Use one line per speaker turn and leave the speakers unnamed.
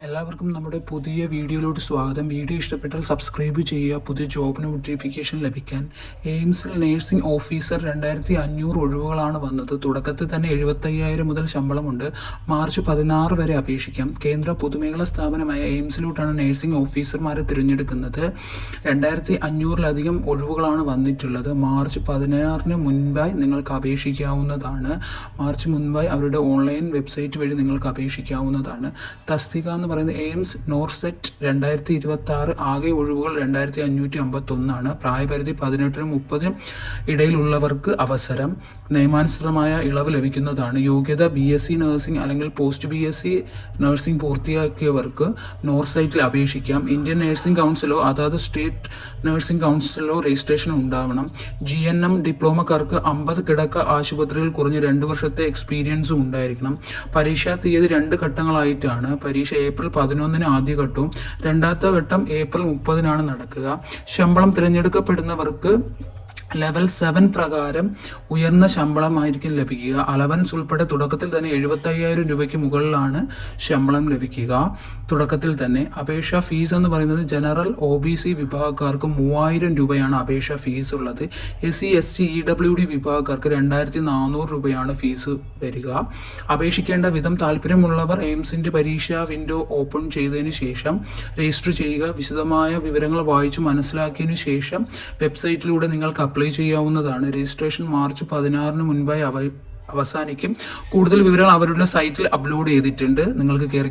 എല്ലാവർക്കും നമ്മുടെ പുതിയ വീഡിയോയിലോട്ട് സ്വാഗതം. വീഡിയോ ഇഷ്ടപ്പെട്ടാൽ സബ്സ്ക്രൈബ് ചെയ്യുക. പുതിയ ജോബ് നോട്ടിഫിക്കേഷൻ ലഭിക്കാൻ. എയിംസിൽ നേഴ്സിംഗ് ഓഫീസർ 2500 ഒഴിവുകളാണ് വന്നത്. തുടക്കത്തിൽ തന്നെ 75,000 മുതൽ ശമ്പളമുണ്ട്. മാർച്ച് 16 വരെ അപേക്ഷിക്കാം. കേന്ദ്ര പൊതുമേഖലാ സ്ഥാപനമായ എയിംസിലോട്ടാണ് നേഴ്സിംഗ് ഓഫീസർമാരെ തിരഞ്ഞെടുക്കുന്നത്. 2500-ലധികം ഒഴിവുകളാണ് വന്നിട്ടുള്ളത്. മാർച്ച് 16-ന് മുൻപായി നിങ്ങൾക്ക് അപേക്ഷിക്കാവുന്നതാണ്. മാർച്ച് മുൻപായി അവരുടെ ഓൺലൈൻ വെബ്സൈറ്റ് വഴി നിങ്ങൾക്ക് അപേക്ഷിക്കാവുന്നതാണ്. തസ്തിക എന്ന് പറയുന്നത് എയിംസ് നോർസെറ്റ് 2026. ആകെ ഒഴിവുകൾ 2551. പ്രായപരിധി 18-നും 30-നും ഇടയിലുള്ളവർക്ക് അവസരം. നിയമാനുസൃതമായ ഇളവ് ലഭിക്കുന്നതാണ്. യോഗ്യത BSc നഴ്സിംഗ് അല്ലെങ്കിൽ പോസ്റ്റ് BSc നഴ്സിംഗ് പൂർത്തിയാക്കിയവർക്ക് നോർസൈറ്റിൽ അപേക്ഷിക്കാം. ഇന്ത്യൻ നഴ്സിംഗ് കൗൺസിലോ അതാത് സ്റ്റേറ്റ് നഴ്സിംഗ് കൗൺസിലോ രജിസ്ട്രേഷൻ ഉണ്ടാവണം. GNM ഡിപ്ലോമക്കാർക്ക് 50 കിടക്ക ആശുപത്രിയിൽ കുറഞ്ഞ 2 വർഷത്തെ എക്സ്പീരിയൻസും ഉണ്ടായിരിക്കണം. പരീക്ഷാ തീയതി 2 ഘട്ടങ്ങളായിട്ടാണ്. പരീക്ഷ ഏപ്രിൽ 11-ന് ആദ്യഘട്ടവും രണ്ടാമത്തെ ഘട്ടം ഏപ്രിൽ 30-നാണ് നടക്കുക. ശമ്പളം തിരഞ്ഞെടുക്കപ്പെടുന്നവർക്ക് ലെവൽ 7 പ്രകാരം ഉയർന്ന ശമ്പളമായിരിക്കും ലഭിക്കുക. അലവൻസ് ഉൾപ്പെടെ തുടക്കത്തിൽ തന്നെ 75,000 രൂപയ്ക്ക് മുകളിലാണ് ശമ്പളം ലഭിക്കുക. തുടക്കത്തിൽ തന്നെ അപേക്ഷാ ഫീസ് എന്ന് പറയുന്നത് ജനറൽ OBC വിഭാഗക്കാർക്ക് 3000 രൂപയാണ് അപേക്ഷാ ഫീസ് ഉള്ളത്. SC ST EWD വിഭാഗക്കാർക്ക് 2400 രൂപയാണ് ഫീസ് വരിക. അപേക്ഷിക്കേണ്ട വിധം താല്പര്യമുള്ളവർ എയിംസിൻ്റെ പരീക്ഷാ വിൻഡോ ഓപ്പൺ ചെയ്തതിന് ശേഷം രജിസ്റ്റർ ചെയ്യുക. വിശദമായ വിവരങ്ങൾ വായിച്ചു മനസ്സിലാക്കിയതിനു ശേഷം വെബ്സൈറ്റിലൂടെ നിങ്ങൾക്ക് അപ്ലൈ ചെയ്യാവുന്നതാണ്. രജിസ്ട്രേഷൻ മാർച്ച് 16-ന് മുൻപായി അവസാനിക്കും. കൂടുതൽ വിവരങ്ങൾ അവരുടെ സൈറ്റിൽ അപ്ലോഡ് ചെയ്തിട്ടുണ്ട്. നിങ്ങൾക്ക് കയറി